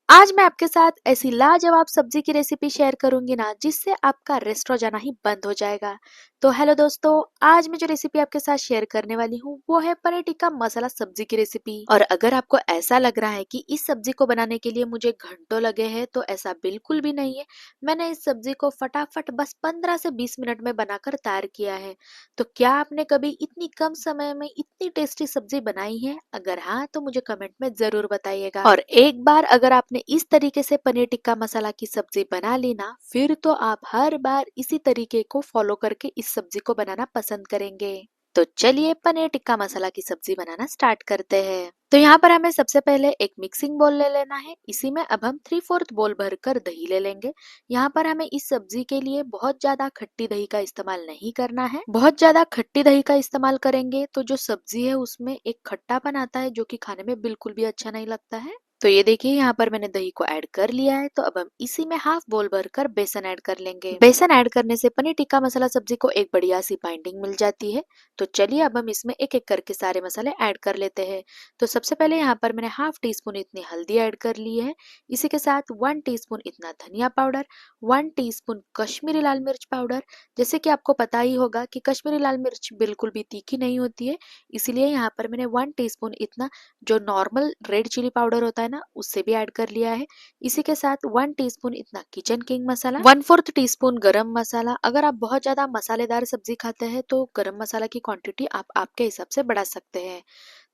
आज मैं आपके साथ ऐसी लाजवाब सब्जी की रेसिपी शेयर करूंगी ना जिससे आपका रेस्टोरेंट जाना ही बंद हो जाएगा। तो हेलो दोस्तों, आज मैं जो रेसिपी आपके साथ शेयर करने वाली हूँ वो है पनीर टिक्का मसाला सब्जी की रेसिपी। और अगर आपको ऐसा लग रहा है कि इस सब्जी को बनाने के लिए मुझे घंटों लगे हैं तो ऐसा बिल्कुल भी नहीं है। मैंने इस सब्जी को फटाफट बस 15 से 20 मिनट में बनाकर तैयार किया है। तो क्या आपने कभी इतनी कम समय में इतनी टेस्टी सब्जी बनाई है? अगर हाँ तो मुझे कमेंट में जरूर बताइएगा। और एक बार अगर आपने इस तरीके से पनीर टिक्का मसाला की सब्जी बना ली ना, फिर तो आप हर बार इसी तरीके को फॉलो करके इस सब्जी को बनाना पसंद करेंगे। तो चलिए पनीर टिक्का मसाला की सब्जी बनाना स्टार्ट करते हैं। तो यहाँ पर हमें सबसे पहले एक मिक्सिंग बोल ले लेना है। इसी में अब हम 3/4 बोल भरकर दही ले लेंगे। यहाँ पर हमें इस सब्जी के लिए बहुत ज्यादा खट्टी दही का इस्तेमाल नहीं करना है। बहुत ज्यादा खट्टी दही का इस्तेमाल करेंगे तो जो सब्जी है उसमें एक खट्टापन आता है जो कि खाने में बिल्कुल भी अच्छा नहीं लगता है। तो ये देखिए यहाँ पर मैंने दही को ऐड कर लिया है। तो अब हम इसी में हाफ बोल भरकर बेसन ऐड कर लेंगे। बेसन ऐड करने से पनीर टिक्का मसाला सब्जी को एक बढ़िया सी बाइंडिंग मिल जाती है। तो चलिए अब हम इसमें एक एक करके सारे मसाले ऐड कर लेते हैं। तो सबसे पहले यहाँ पर मैंने हाफ टी स्पून इतनी हल्दी ऐड कर ली है। इसी के साथ 1 टीस्पून इतना धनिया पाउडर, 1 टीस्पून कश्मीरी लाल मिर्च पाउडर। जैसे कि आपको पता ही होगा कि कश्मीरी लाल मिर्च बिल्कुल भी तीखी नहीं होती है, इसीलिए यहाँ पर मैंने 1 टीस्पून इतना जो नॉर्मल रेड चिली पाउडर होता है ना उससे भी ऐड कर लिया है। इसी के साथ 1 टीस्पून इतना किचन किंग मसाला, 1/4 टीस्पून गरम मसाला। अगर आप बहुत ज्यादा मसालेदार सब्जी खाते हैं तो गरम मसाला की क्वांटिटी आप आपके हिसाब से बढ़ा सकते हैं।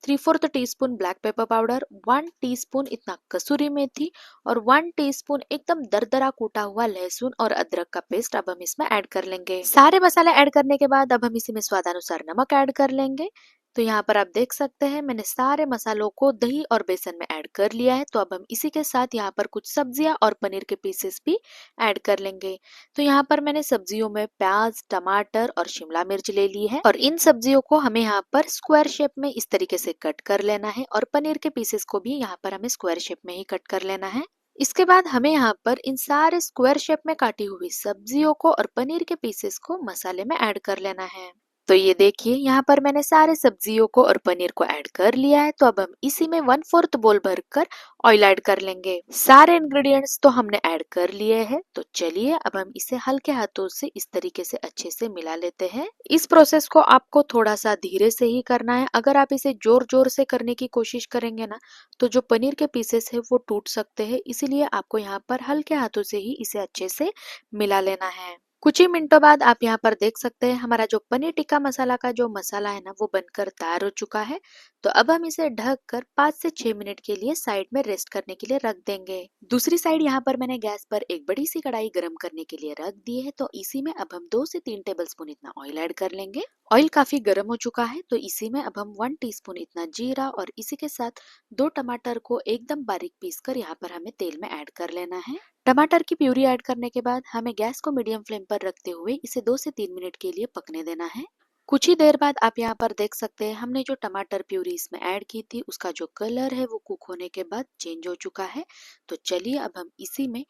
3/4 teaspoon black pepper powder, 1 teaspoon इतना कसूरी मेथी और 1 टीस्पून एकदम दरदरा कूटा हुआ लहसुन और अदरक का पेस्ट अब हम इसमें ऐड कर लेंगे। सारे मसाले ऐड करने के बाद अब हम इसी में स्वादानुसार नमक ऐड कर लेंगे। तो यहाँ पर आप देख सकते हैं मैंने सारे मसालों को दही और बेसन में ऐड कर लिया है। तो अब हम इसी के साथ यहाँ पर कुछ सब्जियां और पनीर के पीसेस भी ऐड कर लेंगे। तो यहाँ पर मैंने सब्जियों में प्याज, टमाटर और शिमला मिर्च ले ली है और इन सब्जियों को हमें यहाँ पर स्क्वायर शेप में इस तरीके से कट कर लेना है और पनीर के पीसेस को भी यहाँ पर हमें स्क्वायर शेप में ही कट कर लेना है। इसके बाद हमें यहाँ पर इन सारे स्क्वायर शेप में काटी हुई सब्जियों को और पनीर के पीसेस को मसाले में ऐड कर लेना है। तो ये देखिए यहाँ पर मैंने सारे सब्जियों को और पनीर को ऐड कर लिया है। तो अब हम इसी में 1/4 बोल भरकर ऑयल ऐड कर लेंगे। सारे इंग्रेडिएंट्स तो हमने ऐड कर लिए हैं। तो चलिए अब हम इसे हल्के हाथों से इस तरीके से अच्छे से मिला लेते हैं। इस प्रोसेस को आपको थोड़ा सा धीरे से ही करना है। अगर आप इसे जोर जोर से करने की कोशिश करेंगे ना तो जो पनीर के पीसेस है वो टूट सकते हैं, इसीलिए आपको यहाँ पर हल्के हाथों से ही इसे अच्छे से मिला लेना है। कुछ ही मिनटों बाद आप यहाँ पर देख सकते हैं हमारा जो पनीर टिक्का मसाला का जो मसाला है ना वो बनकर तैयार हो चुका है। तो अब हम इसे ढक कर 5 से 6 मिनट के लिए साइड में रेस्ट करने के लिए रख देंगे। दूसरी साइड यहाँ पर मैंने गैस पर एक बड़ी सी कढ़ाई गर्म करने के लिए रख दी है। तो इसी में अब हम 2 से 3 टेबलस्पून इतना ऑयल ऐड कर लेंगे। ऑयल काफी गर्म हो चुका है तो इसी में अब हम 1 टीस्पून इतना जीरा और इसी के साथ 2 टमाटर को एकदम बारीक पीस कर यहाँ पर हमें तेल में ऐड कर लेना है। टमाटर की प्यूरी ऐड करने के बाद हमें गैस को मीडियम फ्लेम पर रखते हुए इसे 2 से 3 मिनट के लिए पकने देना है। कुछ ही देर बाद आप यहाँ पर देख सकते हैं हमने जो टमाटर प्यूरी इसमें ऐड की थी उसका जो कलर है वो कुक होने के बाद चेंज हो चुका है। तो चलिए अब हम इसी में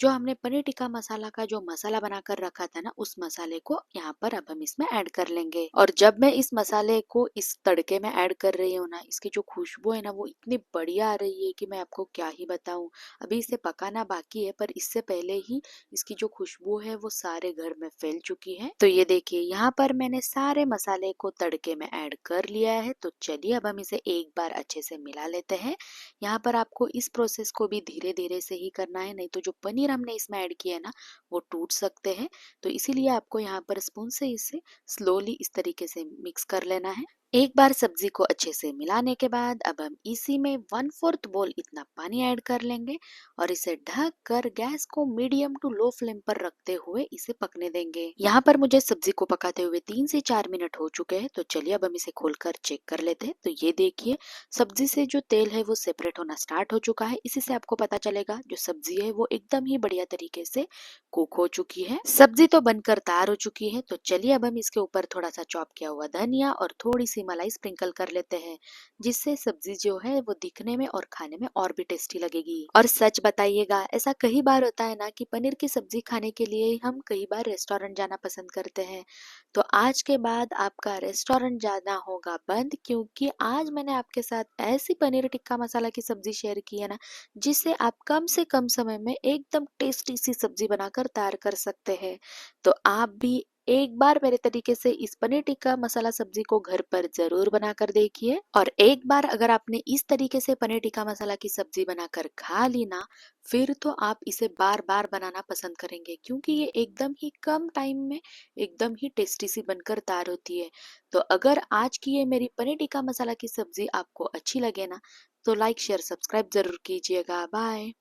जो हमने पनीर टिक्का मसाला का जो मसाला बनाकर रखा था ना उस मसाले को यहाँ पर अब हम इसमें ऐड कर लेंगे। और जब मैं इस मसाले को इस तड़के में ऐड कर रही हूँ ना, इसकी जो खुशबू है ना वो इतनी बढ़िया आ रही है कि मैं आपको क्या ही बताऊं। अभी इसे पकाना बाकी है पर इससे पहले ही इसकी जो खुशबू है वो सारे घर में फैल चुकी है। तो ये देखिए यहाँ पर मैंने सारे मसाले को तड़के में ऐड कर लिया है। तो चलिए अब हम इसे एक बार अच्छे से मिला लेते हैं। यहाँ पर आपको इस प्रोसेस को भी धीरे धीरे से ही करना है, नहीं तो जो पनीर हमने इसमें ऐड किया है ना वो टूट सकते हैं। तो इसीलिए आपको यहाँ पर स्पून से इसे स्लोली इस तरीके से मिक्स कर लेना है। एक बार सब्जी को अच्छे से मिलाने के बाद अब हम इसी में 1/4 बोल इतना पानी ऐड कर लेंगे और इसे ढक कर गैस को मीडियम टू लो फ्लेम पर रखते हुए इसे पकने देंगे। यहाँ पर मुझे सब्जी को पकाते हुए 3 से 4 मिनट हो चुके हैं। तो चलिए अब हम इसे खोलकर चेक कर लेते हैं। तो ये देखिए सब्जी से जो तेल है वो सेपरेट होना स्टार्ट हो चुका है। इसी से आपको पता चलेगा जो सब्जी है वो एकदम ही बढ़िया तरीके से कुक हो चुकी है। सब्जी तो बनकर तैयार हो चुकी है। तो चलिए अब हम इसके ऊपर थोड़ा सा चॉप किया हुआ धनिया और थोड़ी सी सी मलाई स्प्रिंकल कर लेते हैं, जिससे सब्जी जो है वो दिखने में और खाने में और भी टेस्टी लगेगी। और सच बताइएगा, ऐसा कई बार होता है ना कि पनीर की सब्जी खाने के लिए हम कई बार रेस्टोरेंट जाना पसंद करते हैं। तो आज के बाद आपका रेस्टोरेंट जाना होगा बंद, क्योंकि आज मैंने आपके साथ ऐसी पनीर टिक्का मसाला की सब्जी शेयर की है ना, जिससे आप कम से कम समय में एकदम टेस्टी सी सब्जी बनाकर तैयार कर सकते हैं। तो आप भी एक बार मेरे तरीके से इस पनीर टिक्का मसाला सब्जी को घर पर जरूर बनाकर देखिए। और एक बार अगर आपने इस तरीके से पनीर टिक्का मसाला की सब्जी बनाकर खा ली ना, फिर तो आप इसे बार बार बनाना पसंद करेंगे, क्योंकि ये एकदम ही कम टाइम में एकदम ही टेस्टी सी बनकर तैयार होती है। तो अगर आज की ये मेरी पनीर टिक्का मसाला की सब्जी आपको अच्छी लगे ना, तो लाइक शेयर सब्सक्राइब जरूर कीजिएगा। बाय।